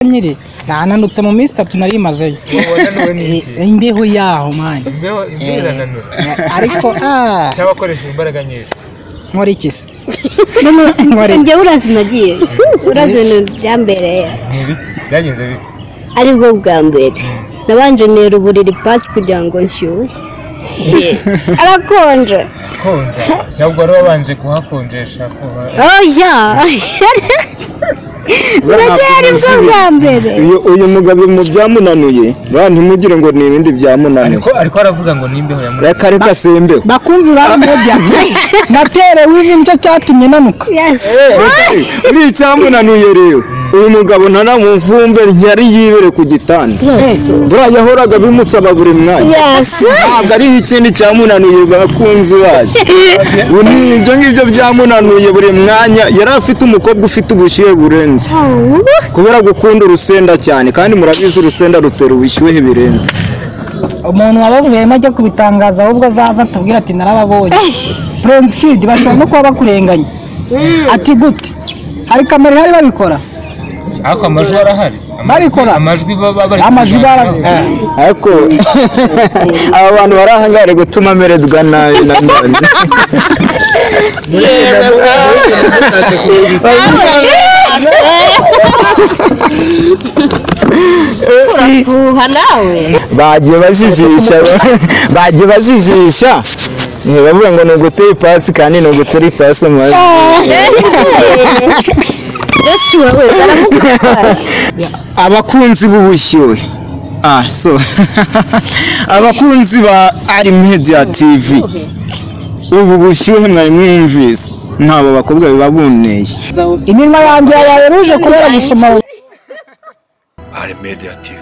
nyiri nananutse mu minsi 3 nari mazeyo imbeho yaho man ariko cyabakoresha imbaraga nyinshi nkora iki se njye urazi nagiye urazi ibintu byambereye byagenze bite aribwo bwa mbere nabanje nera uburiri pasi kugira ngo nshyuhe arakonje cyangwa wari wabanje kuhakonjesha oya Nagera bwa mbere uyu mugabo mu byamunanuye ntimugire ngo ni ibindi byamunanuye ariko aravuga ngo nimbeho yamunanuye reka sembeho bakunzi ba media naterewe ivi nicyo cyatumye nanuka uri icyamunanuye rero uyu mugabo ntanamuvumbe yari yibere ku gitanda buriya yahoraga bimusaba buri mwanya ntabwo ari ikindi cyamunanuye bakunzi baje ibyo ngibyo byamunanuye buri mwanya yari afite umukobwa ufite ubushyuhe burenze kubera gukunda urusenda cyane kandi murabizi urusenda rutera ubushyuhe birenze umuntu wabavuyemo ajya kubitangaza ahubwo azaza atubwira ati narababonye Prince Kid bashobora no kuba bakurenganya ati gute hari kamera ihari babikora ariko amajwi arahari babikora amajwi ariko aba bantu barahangare gutuma merezwa nabi na none bagiye bajijisha bavuga ngo ni ugutera ipasi kandi ni ugutera ipasi amazi abakunzi b'ubushyuhe abakunzi ba Ari Media TV ubu bushyuhe mwari mwumvise ntabo bakobwa biba buneye iminwa yanjye yabaye ruje kubera gusoma Ari Media TV.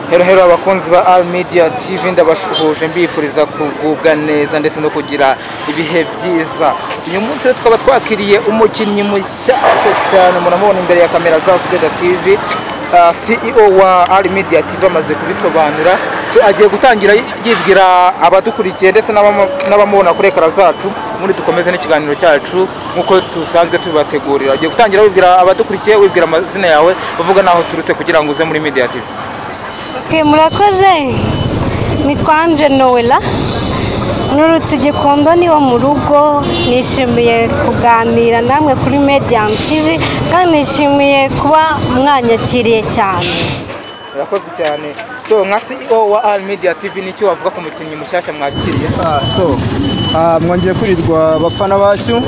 Hero abakunzi ba Ari Media TV ndabashuhuje mbifuriza kugubwa neza ndetse no kugira ibihe byiza. Uyu munsi twaba twakiriye umukinnyi mushya cyane muramubona imbere ya kamera za Media TV. CEO wa Ari Media TV amaze kubisobanura agiye gutangira yibwira abadukurikiye ndetse n'abamubona kuri ekara zacu muri dukomeze n'ikiganiro cyacu nkuko tusanzwe tubategurira. Agiye gutangira wibwira abadukurikiye wibwira amazina yawe uvuga naho turutse kugira ngo uze muri Media TV. Murakoze nitwa Angel Noella nurutse Gikondo niwo mu rugo nishimiye kuganira namwe kuri Media TV kandi nishimiye kuba mwanyakiriye cyane. Murakoze cyane. So nka CEO wa Ari Media TV nicyo wavuga ku mukinnyi mushyashya mwakiriye? Mwongeye kurirwa abafana bacu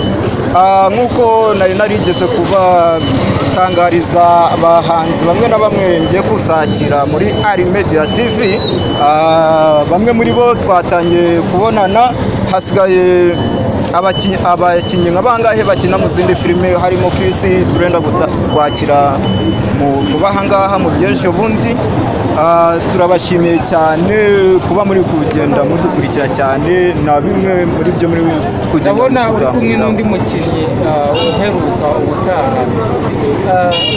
nkuko nari narigeze kubatangariza abahanzi bamwe na bamwe ngiye kuzakira muri Ari Media TV. Bamwe muri bo twatangiye kubonana, hasigaye abakinnyi nk'abangahe bakina mu zindi filime harimo Fisi turenda kwakira mu vuba ahangaha mu by'ejo bundi. Turabashimiye cyane kuba muri kugenda mudukurikira cyane na bimwe muri byo muri kugenda ndabona uri kumwe n'undi mukinnyi uheruka ubutaha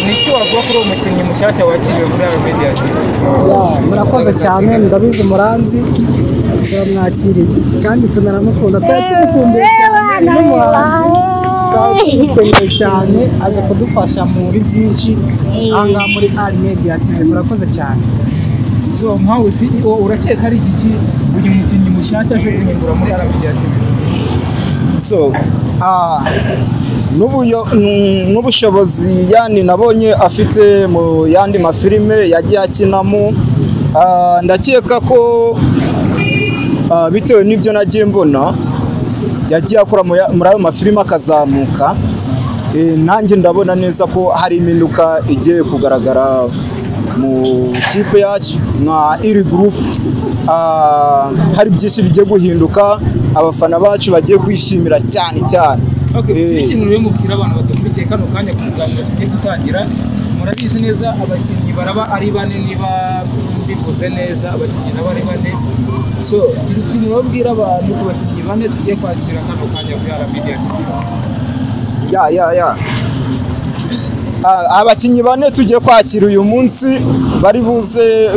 nicyo wavuga kuri uwo mukinnyi mushyashya wakiriwe muri Ari Media TV? murakoze cyane ndabizi muranzi turamwakiriye kandi tunaramukunda twari tumukumbuye cyane n'umuhanzi cyane aje kudufasha muri byinshi aha muri Ari Media TV. Murakoze cyane. So nkawe CEO urakeka ari iki uyu mukinnyi mushyashya aje guhindura muri Ari Media TV? n'ubushobozi yani nabonye afite mu yandi mafilime yagiye akinamo, ndakeka ko bitewe n'ibyo nagiye mbona yagiye akora muri ayo mafilime akazamuka, nanjye ndabona neza ko hari impinduka igiye kugaragara mu kipe yacu nka iri group. Hari byinshi bigiye guhinduka, abafana bacu bagiye kwishimira cyane. Ikintu rero mubwira abantu badukurikiye kano kanya kuganira tugiye gutangira, murabizi neza abakinnyi baraba ari bane niba bivuze neza, abakinnyi nabo ari bane. So ikintu babwira abantu ku bakinnyi bane tugiye kwakira kano kanya kuri Ari Media TV. Abakinnyi bane tugiye kwakira uyu munsi bari buze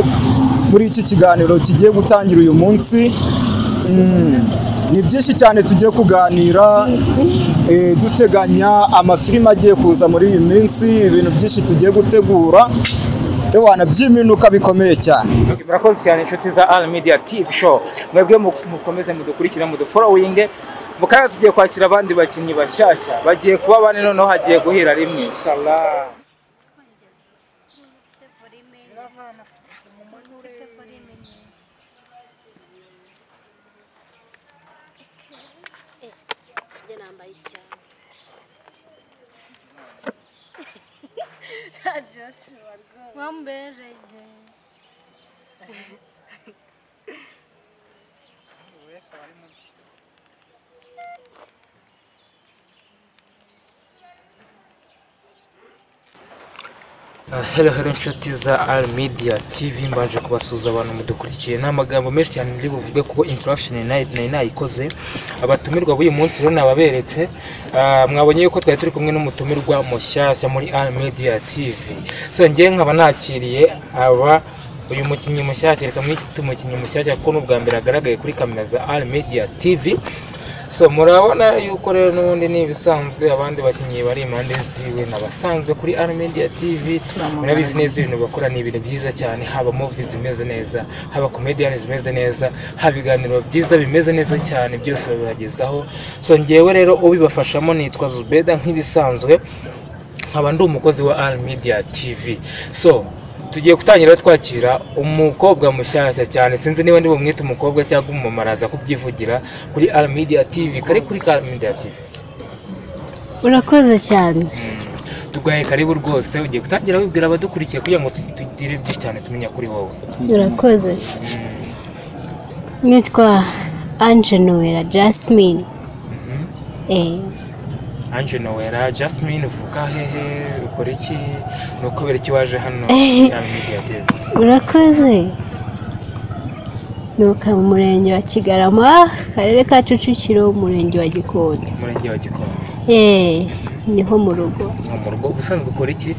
muri iki kiganiro kigiye gutangira uyu munsi. ni byinshi cyane tugiye kuganira duteganya amafilime agiye kuza muri iyi minsi, ibintu byinshi tugiye gutegura ewana by'iminuka bikomeye cyane. Murakoze cyane inshuti za Al Media TV show, mwebwe mukomeze mudukurikira mudufollowing, mukaya tugiye kwakira abandi bakinnyi bashyashya bagiye kuba bane, noneho hagiye guhira rimwe inshallah. Hello inshuti za Al Media TV, mbanje kubasuza abantu mudukurikiye. Nta magambo menshi cyane ndi buvuge kuko introduction nayikoze. Abatumirwa b'uyu munsi rero nababeretse, mwabonye yuko twari turi kumwe n'umutumirwa mushyashya muri Al Media TV. So ngiye nkaba nakiriye uyu mukinnyi mushyashya, reka mwite umukinnyi mushyashya kuko n'ubwa mbere agaragaye kuri kamera za Al Media TV. So murabona yuko rero n'ubundi ni ibisanzwe, abandi bakinnyi bari impande ziwe n'abasanzwe kuri Al Media TV. Murabizi neza ibintu bakora ni ibintu byiza cyane, haba movies zimeze neza, haba comedians zimeze neza, haba ibiganiro byiza bimeze neza cyane, byose babibagezaho. So ngewe rero ubibafashamo nitwa Zubeda nk'ibisanzwe, nkaba ndi umukozi wa Al Media TV. So tugiye gutangira twakira umukobwa mushyashya cyane, sinzi niba ndi bumwite umukobwa cyangwa umumama, araza kubyivugira kuri Al Media TV. Kari kuri Al Media TV. Urakoze cyane. Tugaye karibu rwose, ugiye gutangira wibwira abadukurikiye kugira ngo tugire byinshi cyane tumenya kuri wowe. Urakoze. Nitwa Ange Noella Jasmine. Ange Noella Jasmine, uvuka hehe, ukora iki, nukubera iki waje hano Al Media TV? Urakoze. Nuka mu murenge wa Kigarama, karere ka Kicukiro, umurenge wa Gikondo. Umurenge wa Gikondo. Niho mu rugo. Mu rugo ubusanzwe ukora iki?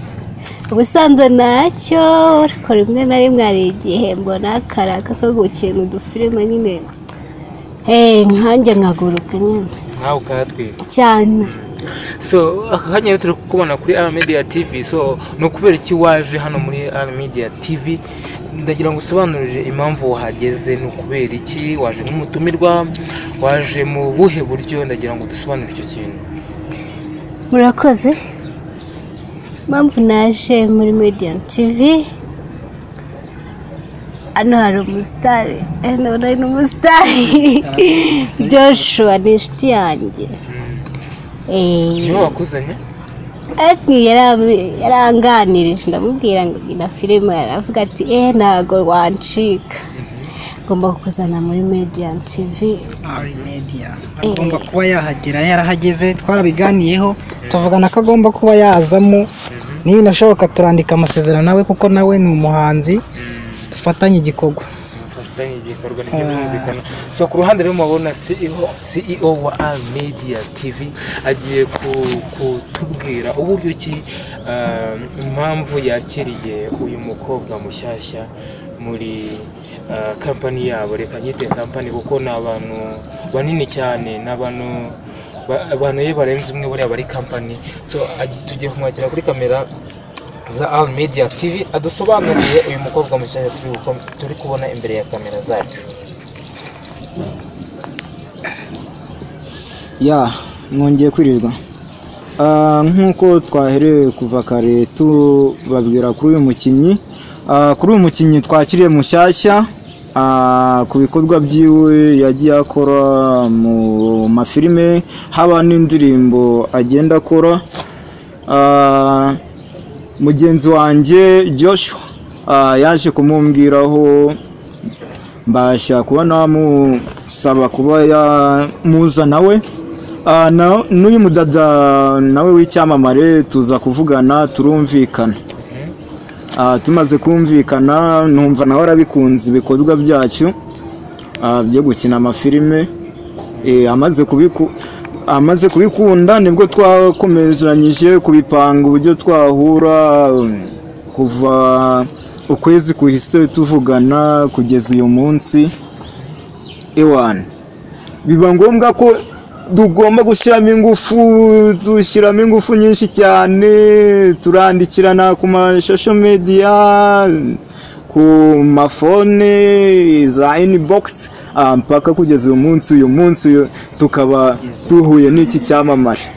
Ubusanzwe nacyo ariko rimwe na rimwe hari igihe mbona karaka kagukina udufilime nyine nkanjye nkaguruka nyine. Nkawe ukatwika cyane. So akanya turi kukubona kuri Al Media TV. So nukubera iki waje hano muri Al Media TV? Ndagira ngo usobanurire impamvu wahageze, nukubera iki waje nk'umutumirwa, waje mu buhe buryo, ndagira ngo dusobanurire icyo kintu. Murakoze. Impamvu naje muri Media TV, hano hari umusitari, nari n'umusitari Joshua ni inshuti yanjye. Niwe wakuzanye? Yaranganirije, ndamubwira ngo ina filime, aravuga ati ntago wancika, ngomba kukuzana muri Media TV. Al Media agomba kuba yahagera, yarahageze, twarabiganiyeho tuvugana ko agomba kuba yazamo, niba nashoboka turandika amasezerano nawe kuko nawe ni umuhanzi, dufatanye igikorwa. Nibyo birumvikana. So ku ruhande rero mubona CEO wa Al Media TV agiye kutubwira uburyo ki impamvu yakiriye uyu mukobwa mushyashya muri company yabo. Reka nyite company kuko n'abantu banini cyane, n'abantu ye barenze umwe buri bari company. So tugiye kumwakira kuri kamera za Al Media TV adusobanuriye uyu mukobwa mushyashya turi kubona imbere ya kamera zacu. Mwongeye kwirirwa. Nk'uko twahereye kuva kare tubabwira kuri uyu mukinnyi, twakiriye mushyashya ku bikorwa byiwe yagiye akora mu mafilime, haba n'indirimbo agenda akora. Mugenzi wanjye Joshua yaje kumumbwiraho, mbasha kuba namusaba kuba yamuza nawe. N'uyu mudada nawe w'icyamamare tuza kuvugana, turumvikana. Tumaze kumvikana numva nawe arabikunze ibikorwa byacu byo gukina amafilime. Amaze kubikunda nibwo twakomezanyije kubipanga uburyo twahura, kuva ukwezi kuhise tuvugana kugeza uyu munsi. biba ngombwa ko tugomba gushyiramo ingufu, dushyiramo ingufu nyinshi cyane, turandikirana ku mashosho media, ku mafone za inbox, mpaka kugeza uyu munsi tukaba duhuye n'iki cyamamaje.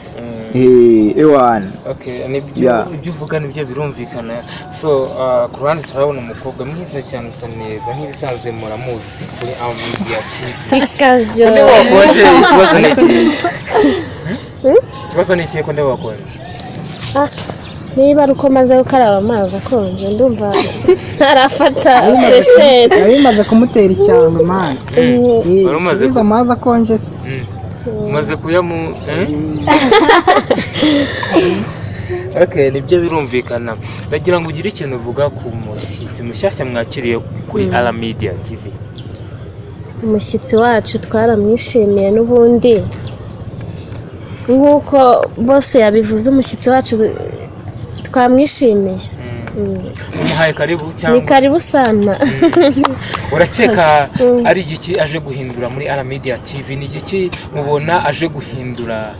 Ewan. Okay, nibyo uvuga nibyo birumvikana. So ku ruhande turabona umukobwa mwiza cyane usa neza nk'ibisanzwe muramuzi kuri Our Media TV. Kavyo. Nde wakonje ikibazo n'iki? Ikibazo n'iki ko nde wakonje? Niba ruko maze gukaraba amazi akonje ndumva arafata pressure. Yarimaze kumutera icyanga man. Warumaze amazi akonje se. Maze kuyamu Okay, nibyo birumvikana. Ndagira ngo ugire ikintu uvuga ku mushyitsi mushyashya mwakiriye kuri Our Media TV. Umushyitsi wacu twaramwishimiye n'ubundi nk'uko bose yabivuze, umushyitsi wacu twamwishimiye. Umuhaye karibu cyangwa? Ni karibu sana. Urakeka ari igiki aje guhindura muri Our Media TV? Ni igiki mubona aje guhindura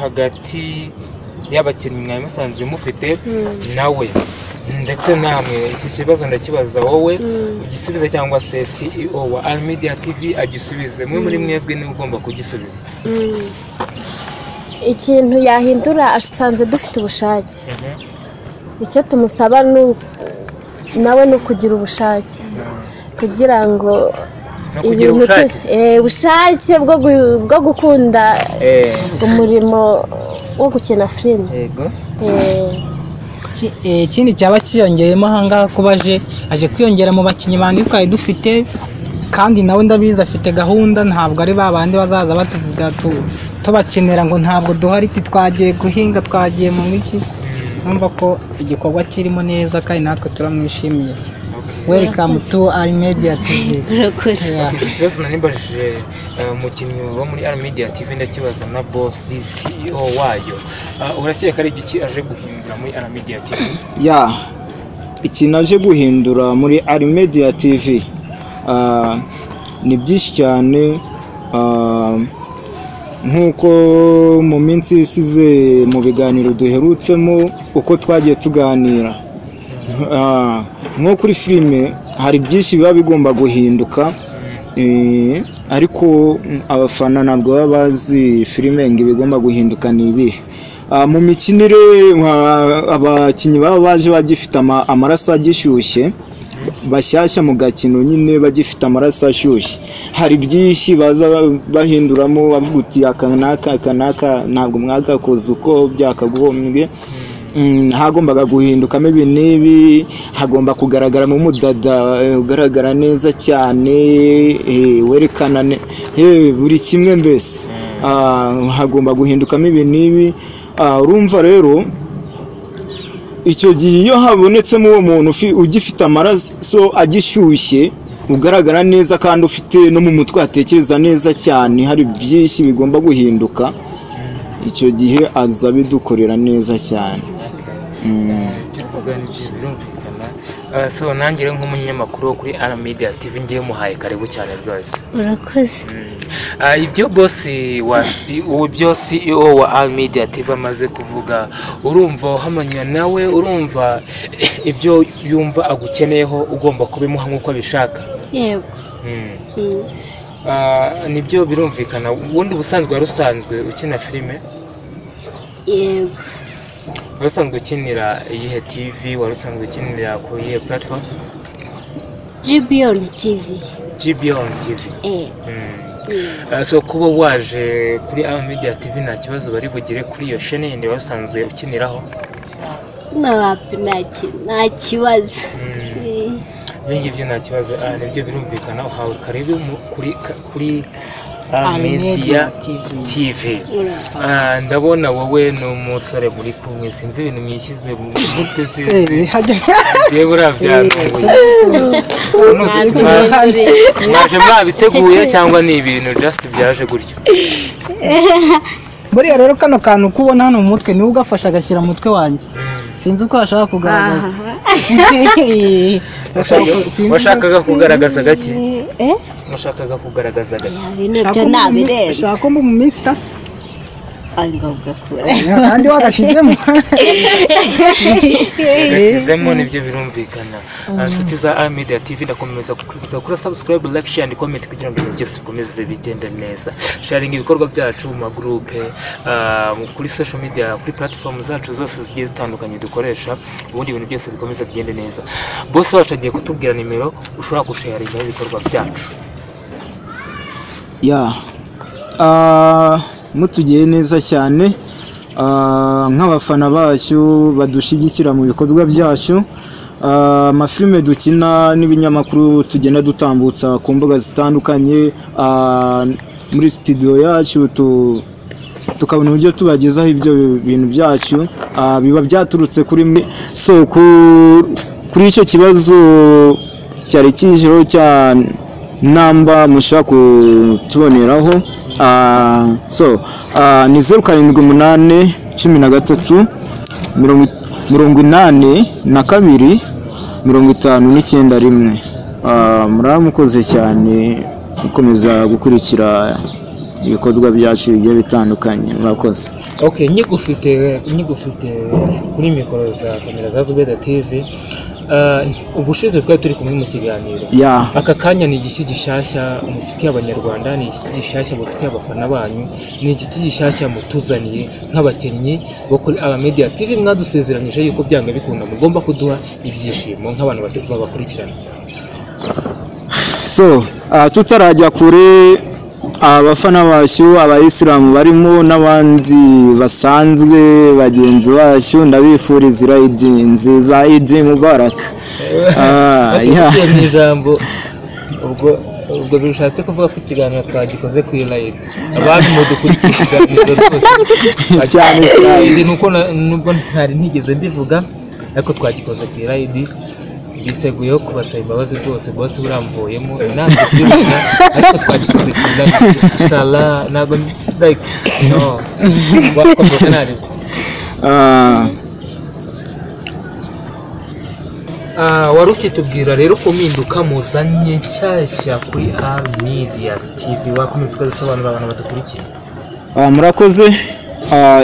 hagati y'abakinnyi mwaye musanzwe mufite nawe ndetse namwe? Iki kibazo ndakibaza wowe igisubizo cyangwa se CEO wa Our Media TV agisubize. Mwe muri mwebwe ni ugomba kugisubiza. Ikintu yahindura asanze dufite ubushake. Icyo tumusaba nawe no kugira ubushake kugira ngo ibintu ubushake bwo gukunda umurimo wo gukina filime. Yego. Ikindi cyaba kiyongeyemo ahangaha kuba aje kwiyongera mu bakinnyi bandi twari dufite, kandi nawe ndabizi afite gahunda. Ntabwo ari babandi bazaza batuvuga tubakenera ngo ntabwo duhari, twagiye guhinga, twagiye mu miki. Numva ko igikorwa kirimo neza kandi natwe turamwishimiye. Welcome to Our Media TV. Ikibazo nanibajije umukinnyi wo muri Our Media TV ndakibaza na boss CEO wayo. Urakeka ari igiki aje guhindura muri Our Media TV? Ikintu aje guhindura muri Our Media TV ni byinshi cyane, nk'uko mu minsi isize mu biganiro duherutsemo uko twagiye tuganira. Nko kuri filime hari byinshi biba bigomba guhinduka, ariko abafana ntabwo baba bazi filime ngo bigomba guhinduka ni ibihe. Mu mikinire abakinnyi baba baje bagifite amaraso agishyushye, bashyashya mu gakino nyine bagifite amaraso ashyushye. Hari byinshi baza bahinduramo bavuga uti aka naka ntabwo mwagakoze uko byakagombye. Hagombaga guhindukamo ibi n'ibi, hagomba kugaragaramo umudada ugaragara neza cyane, werekana buri kimwe mbese. Hagomba guhindukamo ibi n'ibi. Urumva rero icyo gihe iyo habonetsemo uwo muntu ugifite amaraso agishyushye, ugaragara neza kandi ufite no mu mutwe atekereza neza cyane, hari byinshi bigomba guhinduka. Icyo gihe aza bidukorera neza cyane. So nanjye nk'umunyamakuru kuri Our Media TV ngiye muhaye karibu cyane rwose. Urakoze. Ibyo ibyo CEO wa Our Media TV amaze kuvuga, urumva uhamanya nawe, urumva ibyo yumva agukeneyeho ugomba kubimuha nk'uko abishaka? Yego. Nibyo birumvikana. Ubundi busanzwe warusanzwe ukina filime? Yego. Warusanzwe ukinira iyihe TV? Warusanzwe ukinira ku iyihe platform? GBON TV. GBON TV. So kuba waje kuri Our Media TV nta kibazo bari bugire kuri iyo chaîne yindi wasanzwe ukiniraho? Nta kibazo. Ibyo nta kibazo. Nibyo birumvikana. Uhawe karibu kuri Our Media TV. Ndabona wowe n'umusore muri kumwe, sinzi ibintu mwishyize mu mutwe sinzi. Yewe urabyarunguye. Mwaje mwabiteguye cyangwa ni ibintu just byaje gutyo? Buriya rero kano kantu kubona hano mu mutwe niwe ugafasha agashyira mu mutwe wanjye. sinzi uko ashaka kugaragaza washakaga kugaragaza gake washakaga kugaragaza gake ibintu nabirenze ashaka mu Mr. angagakura kandi wagashizemo Gashizemo nibyo birumvikana. Inshuti za Media TV ndakomeza kukwibutsa kuri subscribe, like, share and comment kugira ngo ibintu byose bikomeze bigende neza. Sharing ibikorwa byacu mu group kuri social media, kuri platform zacu zose zigiye zitandukanye dukoresha, ubundi ibintu byose bikomeza bigende neza. Boss wacu agiye kutubwira nimero ushobora gusharinga ibikorwa byacu. mutugiye neza cyane nk'abafana bacu badushigikira mu bikorwa byacu, amafilme dukina n'ibinyamakuru tugenda dutambutsa ku mbuga zitandukanye, muri studio yacu tukabona uburyo tubagezaho ibyo bintu byacu, biba byaturutse kuri icyo kibazo cyari kijeho cya namba mushaka kutuboneraho, ni 0788 13 82 59 muramukoze cyane mukomeza gukurikira ibikorwa byacu bigiye bitandukanye, murakoze. Okay, nyigufite kuri mikoro za kamera za Zubeda TV. Ubushize twari turi kumwe mu kiganiro. Aka kanya ni igiki gishashya mufitiye abanyarwanda, ni igiki gishashya mufitiye abafana banyu, ni igiki gishashya mutuzaniye nk'abakinnyi bo kuri Media TV. Mwadusezeranyije yuko byanga bikunda mugomba kuduha ibyishimo nk'abantu bakurikirana. Tutarajya kure, abafana bacu abayisilamu barimo n'abandi basanzwe bagenzi bacu ndabifuriza Eid nziza, Eid Mubarak. Ni ijambo ubwo bishatse kuvuga ko ikiganiro twagikoze ku live, abantu mudukurikira ikiganiro rwose cyane nuko nubwo ntari ntigeze mbivuga ariko twagikoze ku live. Biseguyeho kubasaba imbabazi rwose, bose buramvuyemo nanze kubibona ariko twagikoze ku live. Inshallah nago like no wakoze nari waruki tubwira rero ko mpinduka muzanye nshyashya kuri Media TV, wakomeza kuzisobanurira abantu badukurikira. Murakoze.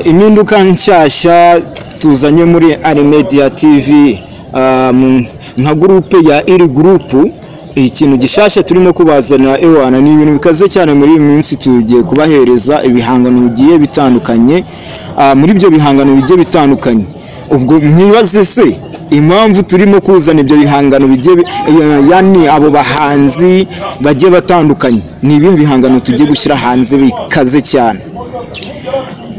Impinduka nshyashya tuzanye muri Media TV nka groupe ya iri groupe, ikintu gishasha turimo kubazana ewana ni ibintu bikaze cyane. muri iyi minsi tugiye kubahereza ibihangano bigiye bitandukanye, muri ibyo bihangano bigiye bitandukanye ubwo mwibaze se impamvu turimo kuzana ibyo bihangano bigiye yani abo bahanzi bagiye batandukanye, ni ibihe bihangano tugiye gushyira hanze bikaze cyane.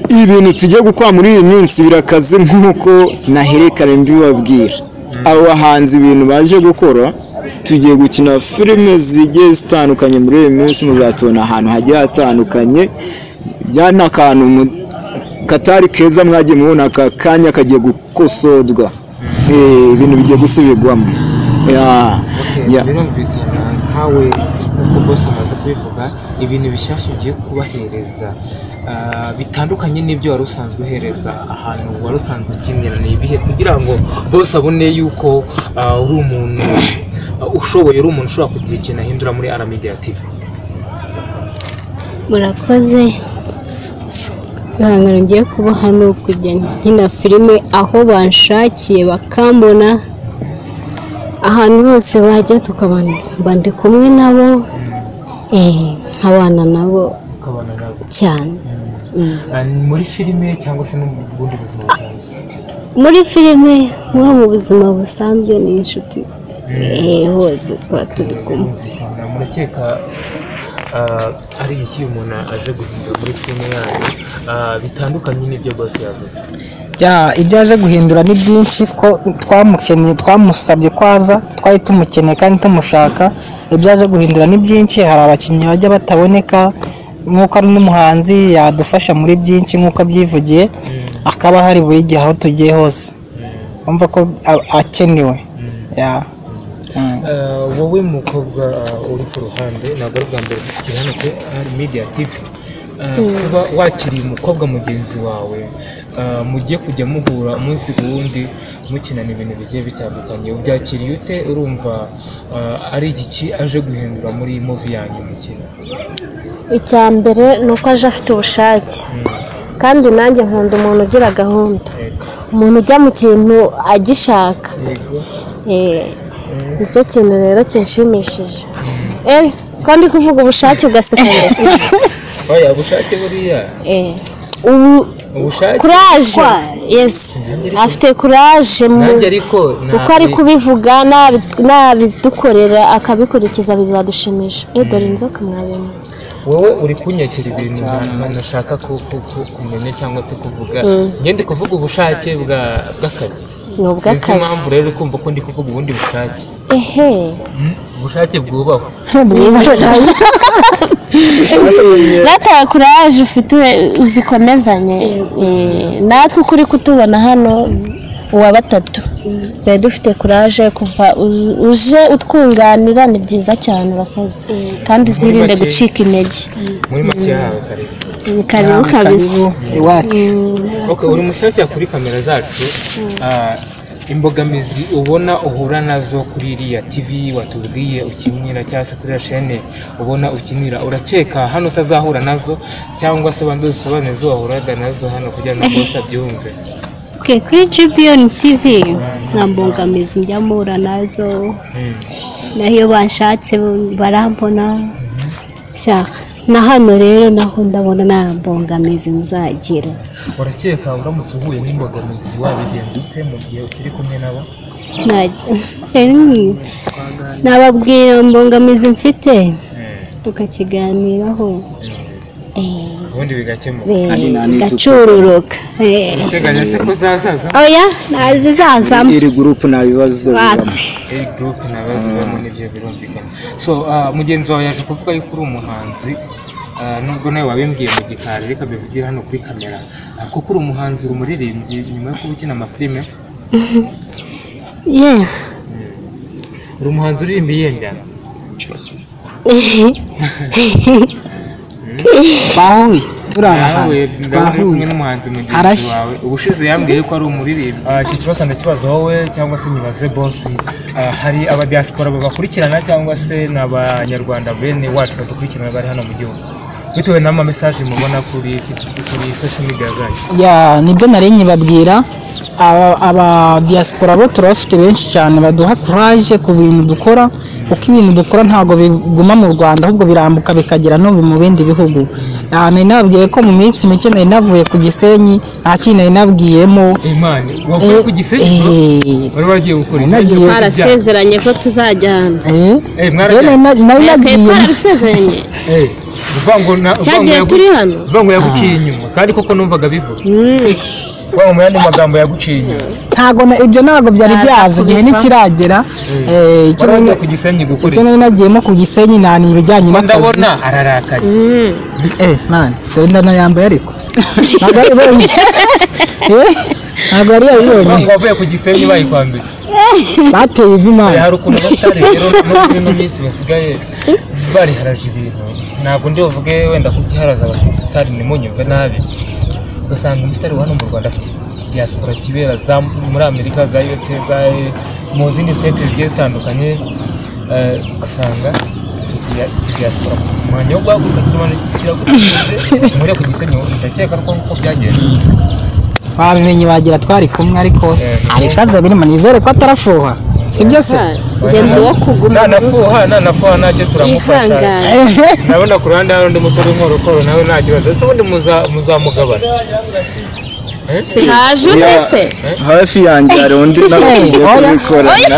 Ibintu tugiye gukora muri iyi minsi birakaze nk'uko naherekane mbibabwira. Abo bahanzi ibintu baje gukora, tugiye gukina filime zigiye zitandukanye muri iyi minsi, muzatubona ahantu hagiye hatandukanye, yana akantu katari keza mwagiye mubona aka kanya kagiye gukosodwa, ibintu bigiye gusubirwamo. Birumvikana nkawe uko bose amaze kubivuga, ibintu bishyashya ugiye kubahereza bitandukanye n'ibyo wari usanzwe uhereza ahantu wari usanzwe ukinira, ni ibihe kugira ngo bose abone yuko uri umuntu ushoboye, uri umuntu ushobora kugira ikintu ahindura muri Media TV? Murakoze. Ibihangano ngiye kuba hano kujya nkina filime aho banshakiye bakambona, ahantu hose bajya tukabana ndi kumwe nabo, nkabana nabo cyane. Muri filime cyangwa se no mu bundi buzima busanzwe? Muri filime, mu buzima busanzwe ni inshuti hose tuba turi kumwe. Murakeka ari iki umuntu aje guhindura muri filime yanyu bitandukanye n'ibyo bose yavuze? Ibyo aje guhindura ni byinshi, ko twamusabye kwaza, twari tumukeneye kandi tumushaka. Ibyo aje guhindura ni byinshi, hari abakinnyi bajya bataboneka, nk'uko ari n'umuhanzi yadufasha muri byinshi nk'uko abyivugiye, akaba hari buri gihe aho tugiye hose, umva ko akenewe. Wowe mukobwa uri ku ruhande, ntabwo ari bwa mbere tukiri hano kuri Media TV, kuba wakiriye umukobwa mugenzi wawe mugiye kujya muhura umunsi ku wundi mukinana ibintu bigiye bitandukanye ubyakiriye ute urumva ari igiki aje guhindura muri movie yanyu mukina icya mbere ni uko aje afite ubushake kandi nanjye nkunda umuntu ugira gahunda umuntu ujya mu kintu agishaka nicyo kintu rero kinshimishije kandi kuvuga ubushake ugaseka neza oya ubushake buriya kuraje afite kuraje uko ari kubivuga nabidukorera akabikurikiza bizadushimisha dore inzoka mwabona wowe uri kunyakira ibintu nashaka kumenya cyangwa se kuvuga ngende kuvuga ubushake bw'akazi sinzi impamvu rero kumva ko ndi kuvuga ubundi bushake ubushake bwubahwa nataka kuraje ufite uzikomezanye natwe ukuri kutubona hano uwa batatu bari dufite kuraje kuva uje utwunganira ni byiza cyane urakoze kandi uzirinde gucika intege muri make yawe karibu kabisa iwacu uri mushyashya kuri kamera zacu imbogamizi ubona uhura nazo kuri iriya TV watubwiye ukinira cyangwa se kuri chaîne ubona ukinira urakeka hano utazahura nazo cyangwa se bandi usobanura zo wahuraga nazo hano kugira ngo bose abyumve kuri GBN TV nta mbogamizi njyamura nazo nahiyo bashatse barambona shaka na hano rero naho ndabona nta mbogamizi nzagira urakeka uramutse uhuye n'imbogamizi wabigenza ute mu gihe ukiri kumwe nabo nababwira mbogamizi mfite tukakiganiraho ubundi bigakemuka gacururuka uteganya se ko zazaza oya nazizazamo iri group nta bibazo iri group nta bibazo bamo n'ibyo birumvikana so mugenzi wawe yaje kuvuga yuko uri umuhanzi nubwo nawe wabimbwiye mu gikari reka bivugira hano kuri kamera kuko uri umuhanzi uri umuririmbyi nyuma yo kuba ukina amafilime uri umuhanzi uririmba iyihe njyana bahuye ndabona uri kumwe n'umuhanzi mugenzi wawe ubushize yambwiye ko ari umuririmbyi iki kibazo ndakibaza wowe cyangwa se nyibaze boss hari abadiaspora babakurikirana cyangwa se n'abanyarwanda bene wacu badukurikirana bari hano mu gihugu bitewe n'ama message mubona kuri social media zacu nibyo nari nyibabwira aba diaspora bo turafite benshi cyane baduha courage ku bintu dukora uko ibintu dukora ntago biguma mu Rwanda ahubwo birambuka bikagera no mu bindi bihugu nari nabwiye ko mu minsi mike nari navuye ku Gisenyi nta kintu nari nabwiyemo Imana wavuye ku Gisenyi bari bagiye gukora barasezeranye ko tuzajyana nari nagiye barasezeranye vango yaguciye inyuma kandi koko numvaga bivuga wa mu yandi magambo yaguciye inyuma ntago ibyo ntago byari byaza igihe nikiragera ku Gisenyi gukora icyo nari nagiyemo ku Gisenyi nta nibijyanye n'akazi ndabona ararakaye man dore ndanayambaye ariko ntago aribonye ntago ari yabibonye wavuye ku Gisenyi bayikwambitse bateye ivimana hari ukuntu batari rero no minsi basigaye bari haraje ibintu ntabwo ndi uvuge wenda kubyiharaza abasitari nimunyumve nabi ugasanga umusitari wa hano mu Rwanda afite diaspora kibera muri Amerika za USA za mu zindi states zigiye zitandukanye ugasanga diaspora mwanya wo guhaguruka kirumana kiragurije muri ku Gisenyi ndakeka ko byagenze wabimenye wagira twari kumwe ariko arikaza birimo nizere ko atarafuha sibyo se ngendo wo kuguma nanafuha ntacyo turamufasha nabona ku ruhande hari undi musore w'inkorokoro nawe nta kibazo ese ubundi muzamugabana haje ese hafi yanjye hari undi nawe kubikorana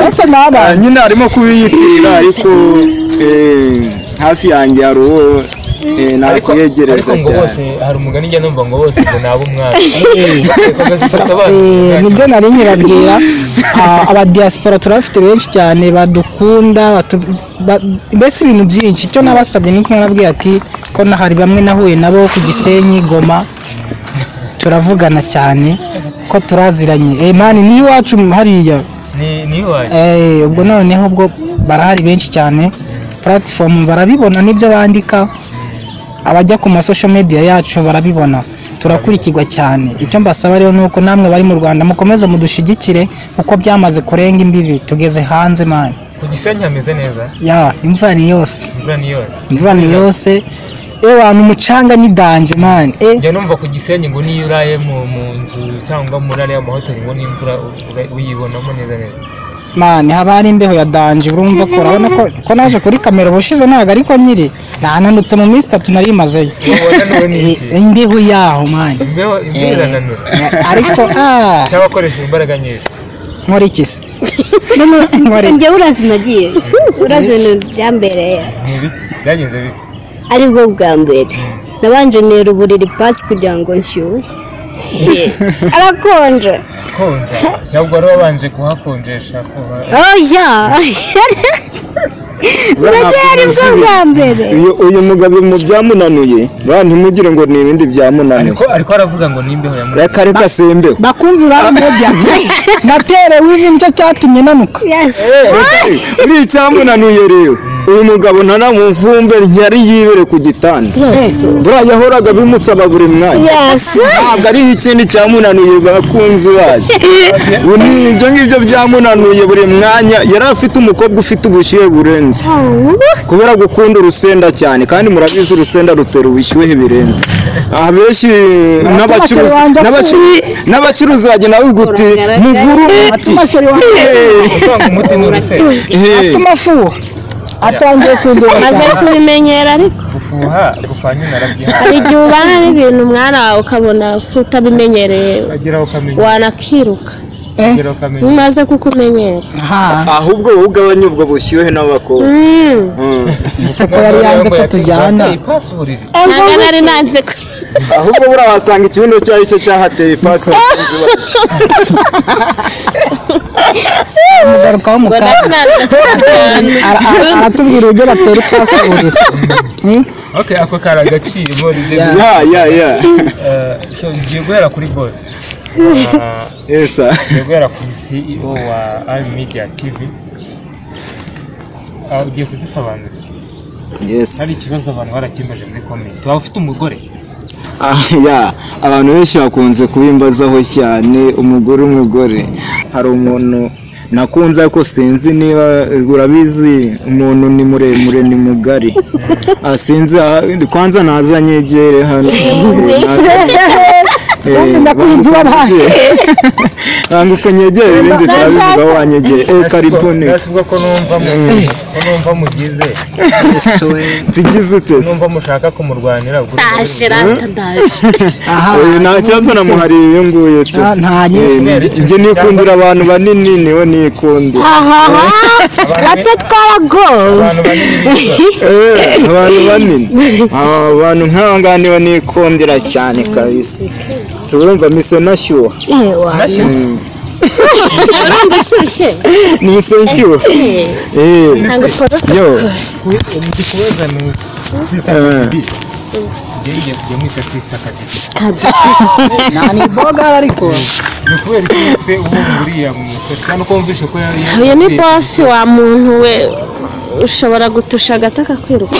bose n'abana nyine arimo kubiyitirira ariko hafi yanjye hari uwo nakwiyegereza cyane ariko ngo bose hari umugani njya numva ngo bose ngo nabo umwana nibyo nari nyibabwira abadiaspora turafite benshi cyane badukunda mbese ibintu byinshi icyo nabasabye niko nababwiye ati ko hari bamwe nahuye nabo ku Gisenyi Goma turavugana cyane ko turaziranye mani ni iwacu hariya ni iwacu ubwo noneho ubwo barahari benshi cyane platform barabibona n'ibyo bandika, abajya ku social media yacu barabibona, turakurikirwa cyane. Icyo mbasaba rero nuko namwe bari mu Rwanda mukomeza mudushigikire uko byamaze kurenga imbibi, tugeze hanze man. Ku Gisenyi hameze neza? Ya, imvura ni yose. Imvura ni yose. Abantu umucanga ni danje man. Njya numva ku Gisenyi ngo niyo uraye mu nzu cyangwa muri ariya mahoteli ngo n'imvura uyibonamo neza neza. Man, haba hari imbeho ya danje, urumva ko urabona ko naje kuri kamera ubushize ntago ariko nyiri nananutse mu minsi 3 narimazeyo. Imbeho yaho man. Imbeho irananura. Ariko cyangwa akoresha imbaraga nyinshi. Nkora iki se? Njye urazi nagiye urazi ibintu byambereye byagenze bite? aribwo bwa mbere nabanje nera uburiri pasi kugira ngo nshyuhe arakonje cyangwa wari wabanje kuhakonjesha oya uragera bwa mbere uyu mugabo mu byamunanuye ntimugire ngo ni ibindi byamunaniye ariko aravuga ngo nimbeho ya muri reka sembeho bakunzi ba media natere wivi nicyo cyatumye nanuka uri icyamunanuye rero uyu mugabo ntanamuvumbe yari yibere ku gitanda buriya yahoraga bimusaba buri mwanya ntabwo ari ikindi cyamunanuye bakunzi bacu ibyo ngibyo byamunanuye buri mwanya yari afite umukobwa ufite ubushyuhe burenze kubera gukunda urusenda cyane kandi murabizi urusenda rutera ubushyuhe birenze abenshi n'abacuruzi bagenda bavuga uti muguru atumafu atangiye kundura maze kubimenyera ariko gufuha nyine arabyiha hari igihe ubana n'ibintu mwana ukabona utabimenyereye wanakiruka umaze kukumenyera ahubwo wowe ugabanya ubwo bushyuhe n'abakobwa ese ko yari yanze ko tujyana cyangwa nari nanze ko ahubwo buriya wasanga ikibuno cyari cyo cyahateye ipasi umugarukaho mukara aratubwira uburyo batera ipasi uburiri ako kari agaciro so ngiye guhera kuri boss guhera ku CEO wa Al Media TV ugiye kudusobanurira hari ikibazo abantu barakimbaje muri comment waba ufite umugore abantu benshi bakunze kubimbazaho cyane umugore hari umuntu nakunze ariko sinzi niba urabizi umuntu ni muremure ni mugari sinzi kwanza nazanyegere hano nakunze wabaye ntabwo kunyegera ibindi turabivuga wanyegeye karibone nasubiye ko numva mugize tugize ute numva mushaka kumurwanira ndashira nta kibazo namuhariye iyo nguye njye nikundira abantu banini niwe nikundira abantu banini abantu nk'aba ngaba niwe nikundira cyane kabisa si urumva mise nashyuha urumva ushyushye ni mise nshyuha ndikubaza nuzi sister Kadibi ngiye kujya mwita sister Kadibi nani boga ariko ni kubera ko se ubu nguriya kandi uko mvishe ko uyu ni boss wa muntu we ushobora gutusha agataka kwiruka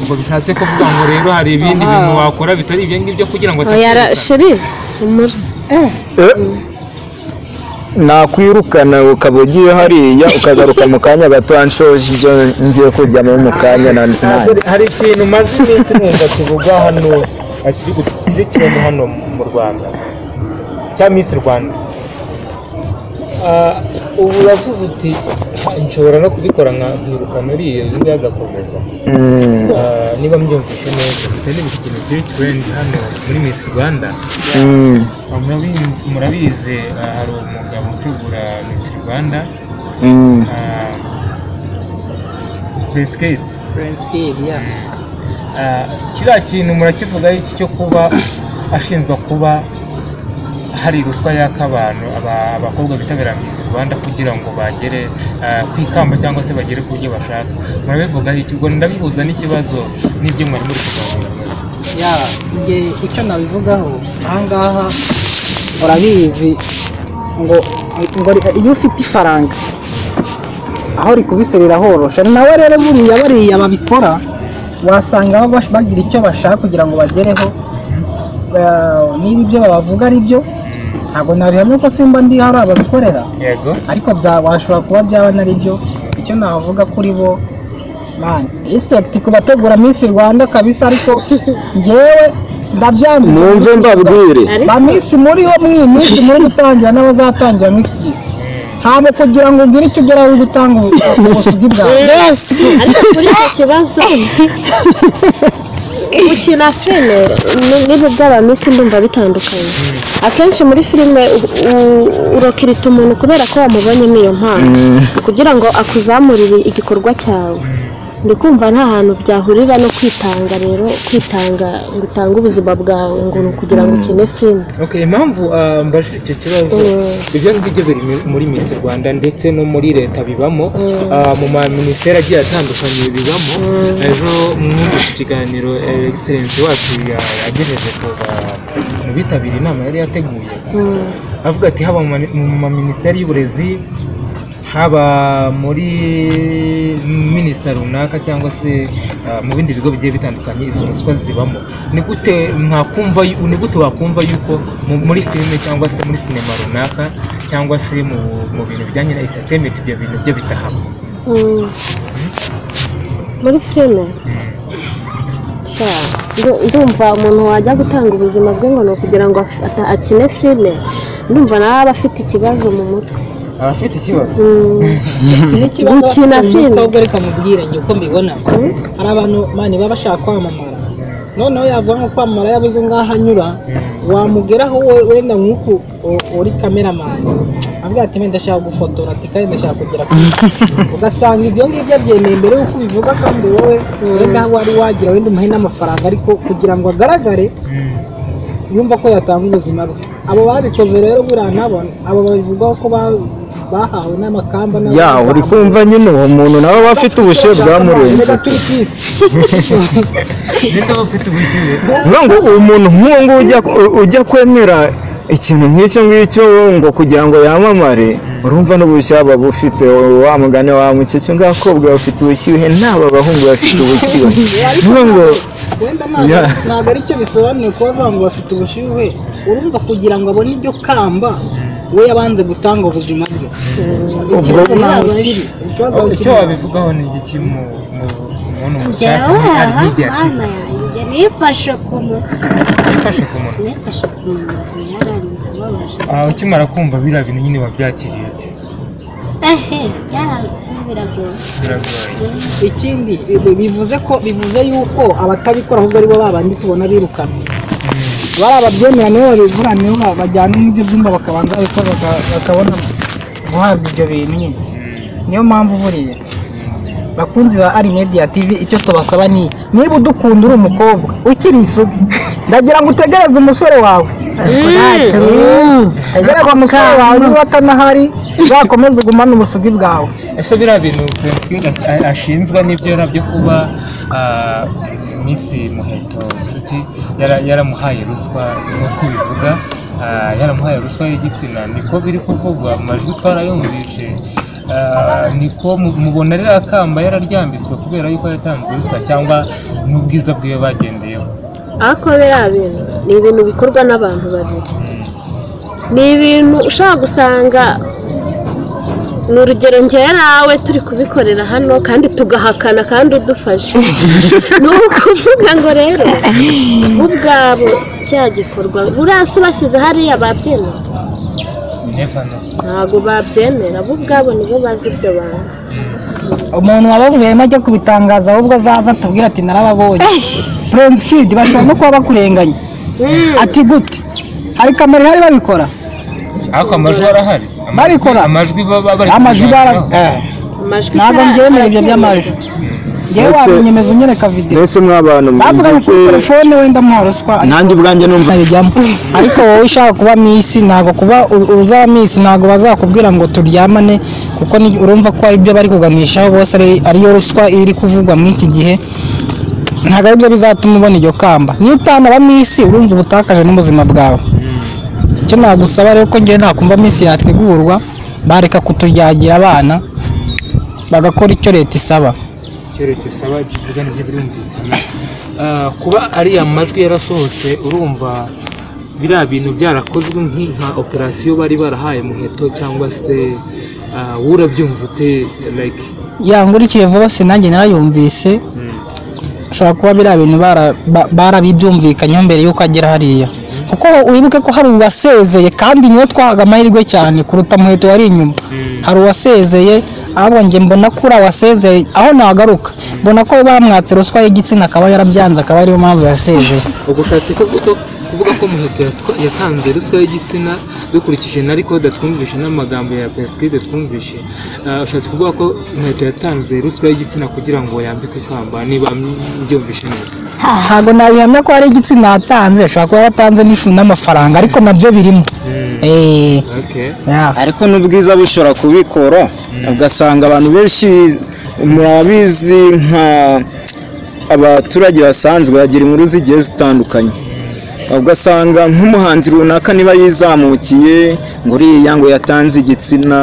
ubwo bishatse kuvuga ngo rero hari ibindi bintu wakora bitari ibyo ngibyo kugira ngo oya sheri umuri nakwirukana ukaba ugiye hariya ukagaruka mu kanya gato anshoje ibyo ngiye kujyamo mu kanya hari ikintu maze iminsi numva kivugwa hano akiri kirimo hano mu Rwanda cya Miss Rwanda ubu uravuze uti nshobora no kubikora nkirukana uriya uzi agakomeza niba mbyumvishe neza bitari ikintu kiri trend hano muri Miss Rwanda murabizi hari umugabo utegura Miss Rwanda Prince Kid kiriya kintu murakivuga iki cyo kuba ashinjwa kuba hari ruswa y'akabantu abakobwa bitabira Miss Rwanda kugira ngo bagere kwikamba cyangwa se bagere ku byo bashaka murabivuga iki ubwo ndabihuza n'ikibazo n'ibyo mwari muri kuganira icyo nabivugaho ahangaha urabizi ngo iyo ufite ifaranga aho rikubiserera horosha. Nawe rero buriya babikora wasanga bagira icyo bashaka kugira ngo bagereho, niba ibyo babavuga ari byo ntabwo nabihamya ko simba ndi hari ababikorera, ariko washobora kuba byaba nari byo. Icyo navuga kuri bo man, respect ku bategura Miss Rwanda kabisa, ariko njyewe ndabyanze. Mwumve mbabwire ba Miss muri ho Miss muri gutangira n'abazatangira mwiki gihe habo kugira ngo ngire icyo ugera uri gutanga ubusugi bwawe. Yes, ariko kuri icyo kibazo gukina filime n'ibyo by'abamisi ndumva bitandukanye. Akenshi muri filime urokirita umuntu kubera ko wamubonyemo iyo mpano kugira ngo akuzamurire igikorwa cyawe. Ndi kumva nta hantu byahurira no kwitanga. Rero kwitanga ngo utange ubuzima bwawe ngo kugira ngo ukine filime. Okay, impamvu mbaje icyo kibazo ibyo ngibyo biri muri Miss Rwanda ndetse no muri leta bibamo, mu ma ministeri agiye atandukanye bibamo. Ejo mwumvise ikiganiro excellence wacu yagejeje mu bitabira inama yari yateguye, avuga ati haba mu ma ministeri y'uburezi, haba muri minisiteri runaka cyangwa se mu bindi bigo bigiye bitandukanye, izo ruswa zibamo. Ni gute wakumva yuko muri filime cyangwa se muri sinema runaka cyangwa se mu bintu bijyanye na entertainment ibyo bintu byo bitahamo? Muri filime ndumva umuntu wajya gutanga ubuzima bwe ngo kugira ngo akine filime, ndumva nawe aba afite ikibazo mu mutwe. Abafite ikibazo gukina filime reka mubwire njye uko mbibona. Hari abantu mani baba bashaka kwamamara, noneho yavuga nko kwamamara yabuze ngaho anyura, wamugeraho wenda nk'uku uri kameramani avuga ati ndashaka gufotora ati kandi ndashaka kugera ugasanga ibyo ngibyo abyemeye mbere y'uko ubivuga, kandi wowe wenda wari wagira wenda umuhe n'amafaranga, ariko kugira ngo agaragare yumva ko yatanga ubuzima bwe. Abo babikoze rero buriya nabona abo babivugaho ko bahawe n'amakamba uri kumva nyine uwo muntu nawe aba afite ubushyuhe bwamurenze. Ngo umuntu nk'uwo ujya kwemera ikintu nk'icyo ngicyo ngo kugira ngo yamamare, urumva n'ubushyuhe aba bufite. Wa mugani wa mukecuru ngakobwa bafite ubushyuhe, n'aba bahungu bafite ubushyuhe. Ntabwo ari cyo bisobanuye kuba bavuga ngo bafite ubushyuhe. Urumva kugira ngo abone iryo kamba we yabanze gutanga ubuzima bwe. Icyo wabivugaho ni iki mu mushyashya muri media TV? Nifashe ku munwa. Ukimara kumva biriya bintu nyine wabyakiriye ute? Biragoye. Ikindi bivuze yuko abatabikora ahubwo aribo babandi tubona birukana. Bari ababyemera nibo babivura, nibo bajyana n'ibyo byumba bakabanza bakabona guhabwa ibyo bintu nyine. Niyo mpamvu buriya bakunzi ba Ari Media TV icyo tubasaba ni iki: niba udukunda uri umukobwa ukiri isugi, ndagira ngo utegereze umusore wawe. Tegereza umusore wawe niba atanahari, uzakomeze ugumane ubusugi bwawe. Ese biriya bintu ashinzwe n'ibyo nabyo kuba Miss Muheto Nshuti yaramuhaye ruswa, nk'uko bivuga yaramuhaye ruswa y'igitsina, niko biri kuvugwa mu majwi twarayumvise. Niko mubona rero akamba yararyambitswe kubera yuko yatanzwe ruswa, cyangwa n'ubwiza bwiwe bagendeyeho? Ariko biriya bintu ni ibintu bikorwa n'abantu babiri. Ni ibintu ushaka gusanga, ni urugero njyewe nawe turi kubikorera hano kandi tugahakana kandi udufashe. Ni ukuvuga ngo rero ubwabo cya gikorwa buriya se bashyize hariya babyemera? Ntabwo babyemera, bo ubwabo nibo bazi ibyo bantu. Umuntu wabavuyemo ajya kubitangaza ahubwo azaza atubwira ati narababonye. Prince Kid bashobora no kuba bakurenganya. Ati gute? Hari kamera ihari babikora? Ariko amajwi arahari. Babikora? Amajwi bari ntabwo mbyemera ibyo by'amajwi. Ngewe wabinyemeza unyereka video. Mbese mw'abantu bavuga kuri telefone wenda mwaruswa. Nanjye ubwanjye numva bijyamo. Ariko wowe ushaka kuba Miss, ntabwo kuba uzaba Miss ntabwo bazakubwira ngo turyamane, kuko urumva ko ari byo bari kuganishaho bose, ariyo ruswa iri kuvugwa muri iki gihe. Ntabwo ari byo bizatuma ubona iryo kamba. Niyo utanaba Miss urumva ubutakaje n'ubuzima bwawe. Icyo nagusaba rero ko ngewe nakumva Miss yategurwa, bareka kuturyagira abana bagakora icyo leta isaba. icyo leta isaba kivuga n'ibyo birumvikana. Kuba ariya majwi yarasohotse urumva biriya bintu byarakozwe nka operasiyo bari barahaye Muheto cyangwa se urabyumva ute like ngurikiye vuba sinanjye narayumvise ushobora kuba biriya bintu barabibyumvikanyeho mbere y'uko agera hariya kuko wibuke ko hari uwasezeye kandi niwe twahaga amahirwe cyane kuruta Muheto wari inyuma. Hari uwasezeye ahubwo njye mbona ko wasezeye aho nagaruka mbona ko bamwatse ruswa y'igitsina akaba yarabyanze akaba ariyo mpamvu yasezeye. Ubushatse kuvuga ko Muheto yatanze ruswa y'igitsina dukurikije na record twumvishe n'amagambo ya Pesquide twumvishe, ushatse kuvuga ko Muheto yatanze ruswa y'igitsina kugira ngo yambike kamba niba mbyumvishe neza? Ntago nabihamya ko hari igitsina yatanze, ashobora kuba yatanze n'ifu n'amafaranga ariko nabyo birimo. Ariko n'ubwiza bushobora kubikora ugasanga abantu benshi murabizi nka abaturage basanzwe bagira inkuru zigiye zitandukanye, ugasanga nk'umuhanzi runaka niba yizamukiye ngo uriya ngo yatanze igitsina,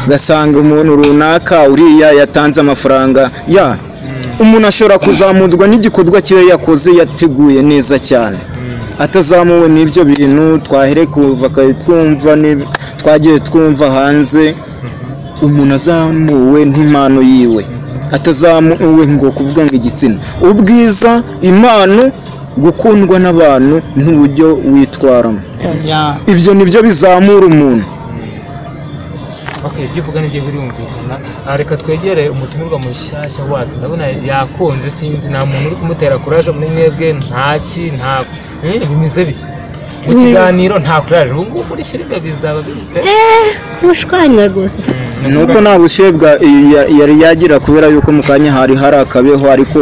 ugasanga umuntu runaka uriya yatanze amafaranga. Umuntu ashobora kuzamurwa n'igikorwa cye yakoze yateguye neza cyane, atazamuwe n'ibyo bintu twahere kuva twagiye twumva hanze. Umuntu azamuwe n'impano yiwe, atazamuwe ngo kuvuga ngo igitsina. Ubwiza, impano, gukundwa n'abantu n'uburyo witwaramo, ibyo nibyo bizamura umuntu. ibyo uvuga nibyo birumvikana. Reka twegere umutumirwa mushyashya wacu, ndabona yakonje sinzi nta muntu uri kumutera kuraje muri mwebwe nta bimeze bite mu kiganiro? Nta kuraje ubu ngubu muri filime bizaba mushwanya gusa nuko nta bushebwa yari yagira kubera yuko mu kanya hari akabeho ariko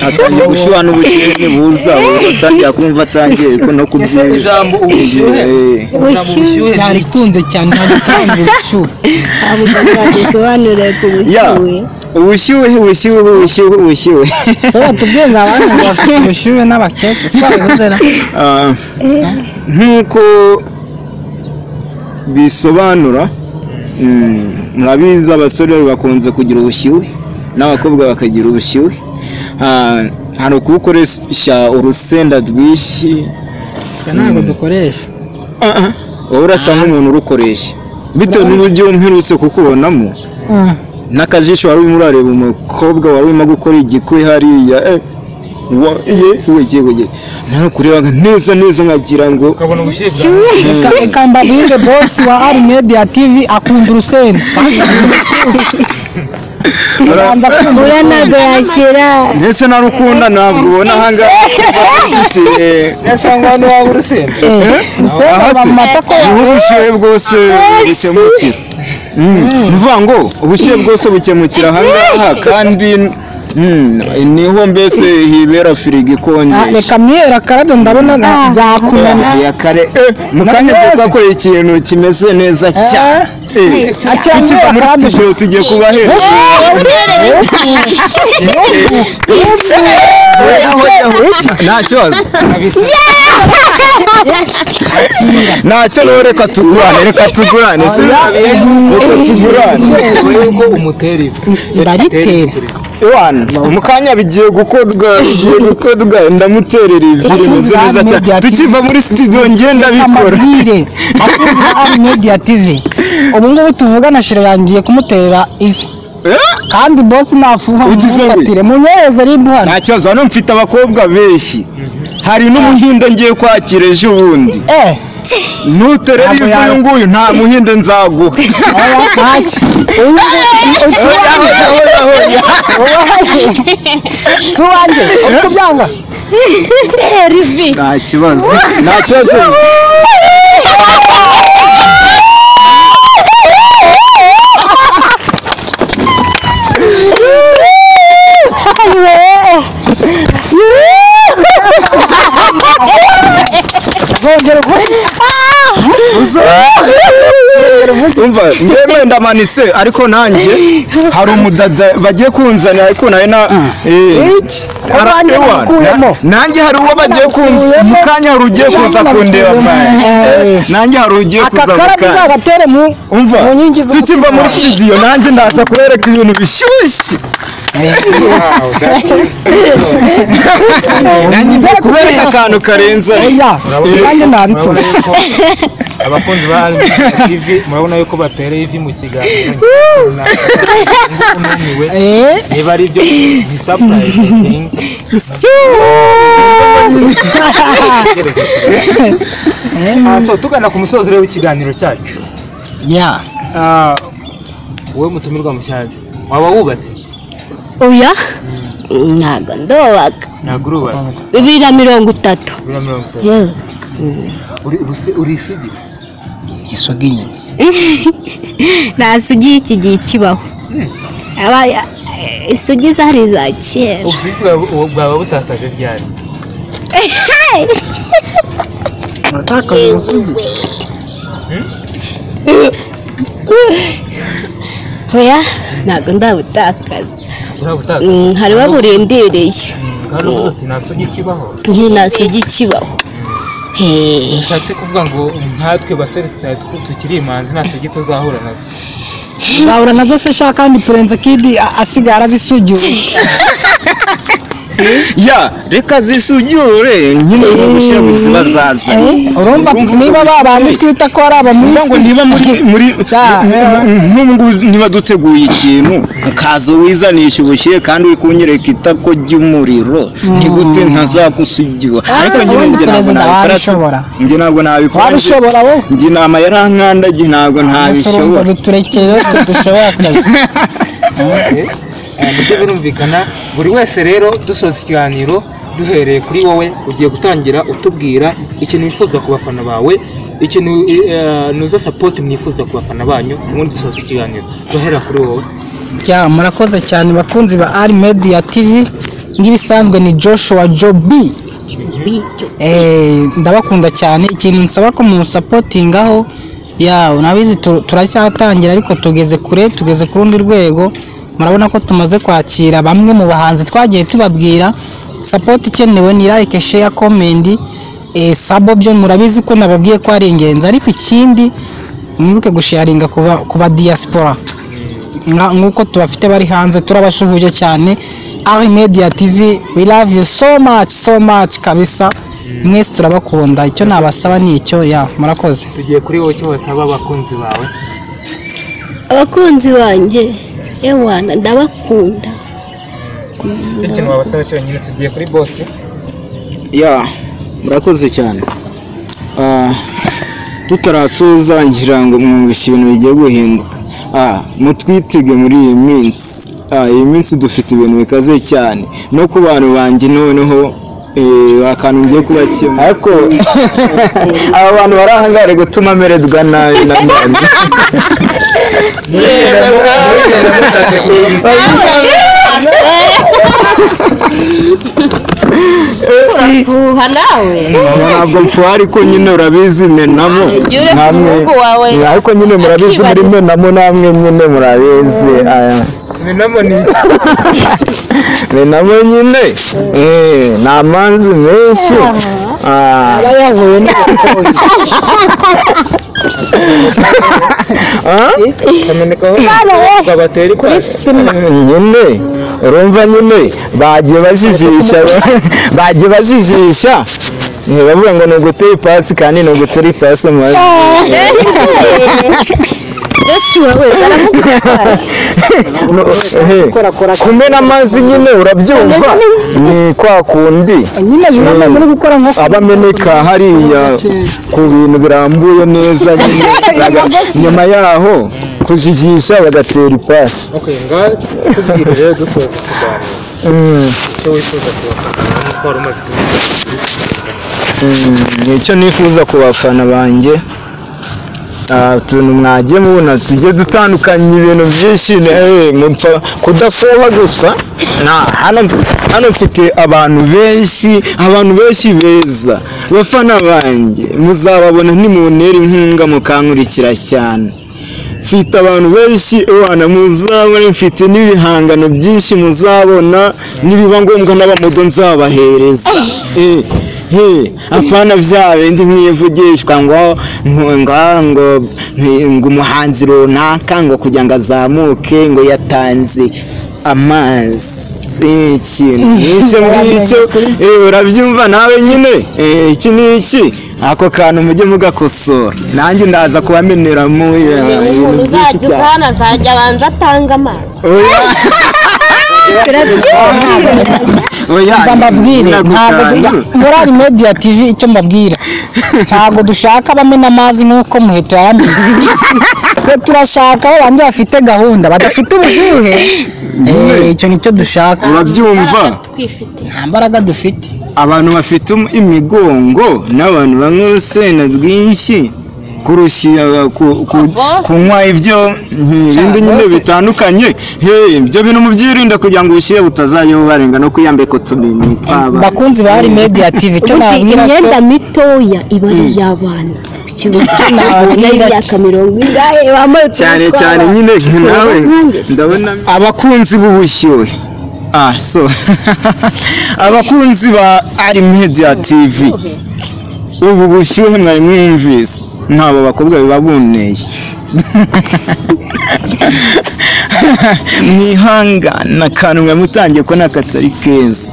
atangiye gushyuha n'ubushyuhe buza utangiye kumva atangiye no kubyina ijambo ubushyuhe yarikunze cyane ntagisanzwe bisobanura ku ubushyuhe so batubwenga abantu bafite ubushyuhe n'abakecuru twabizera nkuko bisobanura. Murabizi abasore bakunze kugira ubushyuhe n'abakobwa bakagira ubushyuhe. Hari ukubukoresha urusenda rwinshi ntabwo dukoresha. wowe urasa nk'umuntu urukoresha bitewe n'uburyo mperutse kukubonamo n'akajisho wari urimo urareba umukobwa wari urimo gukora igikwe hariya wege nawe kureba neza nkagira ngo ukabona ubushyuhe reka mbabwire boss wa Ari Media TV akunda urusenda uranago yashyira ndetse na rukunda ntabwo ubona ahangaha nesa ngwano waba urusenda niho ubushyuhe bwose bukemukira. Nuvuga ngo ubushyuhe bwose bukemukira ahangaha kandi niho mbese hibera firigo ikonje. Reka mwihera karado ndabona byakunana mu kanya twakoreye ikintu kimeze neza cyane. Tukiva muri studio tugiye kuba hejuru nta kibazo ntacyo reka tugurane yuko umutera ndaritera mu kanya bigiye gukodwa ndamuterera ivi rimeze neza cyane. Tukiva muri studio ngenda bikora Ari Media TV ubu ngubu tuvugana shira yangiye kumuterera ivi kandi boss nafuha umufatire munyoze ribuhana. Nta kibazo hano mfite abakobwa benshi, hari n'umuhindo ngiye kwakira ejo bundi. Nuterera ivi uyu nguyu nta muhindo nzaguha. Suwange ukubyanga rivi nta kibazo zongera uvuge umva ngewe ndamanitse ariko nanjye hari umudada bagiye kunzanira ariko nawe nanjye hari uwo bagiye kunzanira mu kanya hari ugiye kuza kundeba nanjye hari ugiye kuza umva tukiva muri studio nanjye ndaza kubereka ibintu bishyushye nangize kubereka akantu karenze nanjye nabikora abakunzi ba TV murabona yuko batereye ivi mu kiganiro niba ari byo ni surprise so tugana ku musozo rero w'ikiganiro cyacu wowe mutumirwa mushazi waba wubatse oya ntago ndubaka ntago urubaka 2030 uri isugi isugi nyine nta sugi iki gihe kibaho isugi zari za kera bwaba butakaje ryari uratakaje isugi oya ntago ndabutakaza hari baburindiriye nta sugi kibaho nta sugi kibaho ushatse kuvuga ngo nkatwe basore tukiri imanzi nta sugi tuzahura nazo zahura nazo se shaka kandi Prince Kid asigara zisugiwe ya reka zisugire nyine no gushira mu zibazaza urumva niba babandi twita ko ari abamisi ngo niba muri nk'ubu niba duteguye ikintu ukaza wizanisha ubushyire kandi uri kunyereka itako ry'umuriro ntigute ntazakusugiwa ariko nyine njye ntabwo nabikora wabishobora wowe njye nama yarankandagiye ntabwo ntabishobora biturekere dushobora akazi nibyo birumvikana buri wese rero dusoza ikiganiro duhereye kuri wowe ugiye gutangira utubwira ikintu wifuza ku bafana bawe ikintu nuza support mwifuza ku bafana banyu ubundi dusoza ikiganiro duhera kuri wowe murakoze cyane bakunzi ba Ari Media TV ngibisanzwe ni Joshua Jobi ndabakunda cyane ikintu nsaba ko mu supportingaho unabizi turacyatangira ariko tugeze kure tugeze ku rundi rwego murabona ko tumaze kwakira bamwe mu bahanzi twagiye tubabwira support ikenewe ni like share comment sabo byo murabizi ko nababwiye ko ari ingenzi ariko ikindi mwibuke gusharinga kuba diaspora nkuko tubafite bari hanze turabashuhuje cyane Ari Media TV we love you so much kabisa mwese turabakunda icyo nabasaba ni icyo murakoze tugiye kuri wowe cyo wasaba abakunzi bawe abakunzi banjye ewana ndabakunda ikintu wabasaba cyo nyine tugiye kuri boss murakoze cyane tutarasoza ngira ngo mwumvishe ibintu bigiye guhinduka mutwitege muri iyi minsi dufite ibintu bikaze cyane no ku bantu banjye noneho akantu ngiye kubakema ariko aba bantu barahangare gutuma mererwa nabi na none ntabwo mpfuha ariko nyine urabizi menamo ariko nyine murabizi muri menamo namwe nyine murabizi menamo ni menamo nyine ni amazi menshi aba yahuye n'ubukonje nyine urumva nyine bagiye bajijisha bavuga ngo ni ugutera ipasi kandi ni ugutera ipasi maze kumena amazi nyine urabyumva ni kwa kundi aba ameneka hariya ku bintu birambuye neza nyuma yaho kujijisha bagatera ipasi nicyo nifuza ku bafana banjye utuntu mwagiye mubona tujye dutandukanya ibintu byinshi kudafuha gusa hano mfite abantu benshi beza bafana banjye muzababona ntimuntere inkunga mukankurikira cyane mfite abantu benshi abana muzabona, mfite n'ibihangano byinshi muzabona, nibiba ngombwa n'abamodo nzabahereza. Apana bya bindi mwivugishwa ngo umuhanzi runaka ngo kugira ngo azamuke ngo yatanze amazi ikintu ngicyo urabyumva nawe nyine. Iki ni iki ako kantu mujye mugakosora, nanjye ndaza kubameneramo ibintu byinshi cyane. Uzajya azajya abanza atanga amazi. mbabwire ntabwo muri ari media tv icyo mbabwira ntabwo dushaka abamena amazi nk'uko muheto yayamena. twe turashaka abandi bafite gahunda badafite ubushyuhe. Icyo nicyo dushaka. Urabyumva? Nta mbaraga dufite. Abantu bafite imigongo n'abantu bamwe urusenda rwinshi kurushyira kunywa ibyo ibindi nyine bitandukanye. Ibyo bintu mubyirinda kugira ngo ubushyire butazayobarenga no kuyambeka tumini twaba. Bakunzi bari media tv cyo nabwira ko imyenda mitoya iba ari y'abana. cyane nyine nawe ndabona abakunzi b'ubushyuhe. Abakunzi ba ari media tv ubu bushyuhe mwari mwumvise ntabo bakobwa bibabuneye. Mwihangana kantu mwamutangiye ko nakatari keza.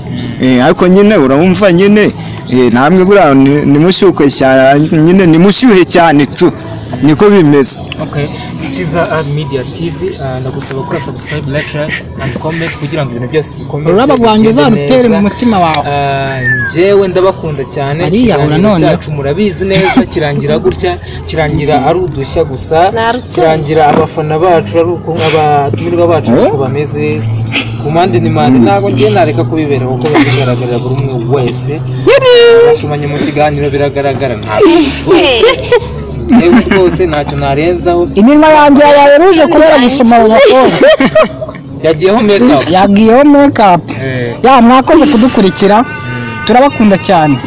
Ariko nyine urumva nyine namwe bura nimushyuke cyane nyine nimushyuhe cyane tu niko bimeze. Okay, itiza Art Media TV ndagusaba ko subscribe, like, share and comment kugira ngo ibintu byose bikomeze. Urabagwangiza rutere mu mutima wawe. Jewe ndabakunda cyane. Cyacu murabizi neza kirangira gutya, kirangira ari udushya gusa, kirangira abafana bacu ari uko abatumirwa bacu uko bameze. Kumande ni mande ntabwo ngiye nareka kubibera kuko bigaragarira buri umwe wese. Bashimanye mu kiganiro biragaragara ntabwo. Rwose ntacyo narenzaho. Iminwa yanjye yaruje kubera gusoma mu makuru. Yagiyeho makeup. Mwakoze kudukurikira. Turabakunda cyane.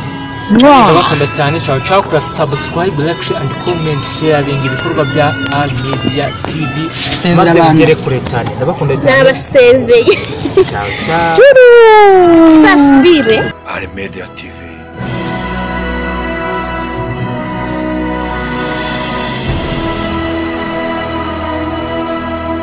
Ndabakunda cyane. Ciao kuri subscribe, like and comment, sharing ibikorwa bya Art Media TV. Maze bigere kure cyane. Ndabakunda cyane. Nabasezeye. Ciao. Sasbire. Art Media TV.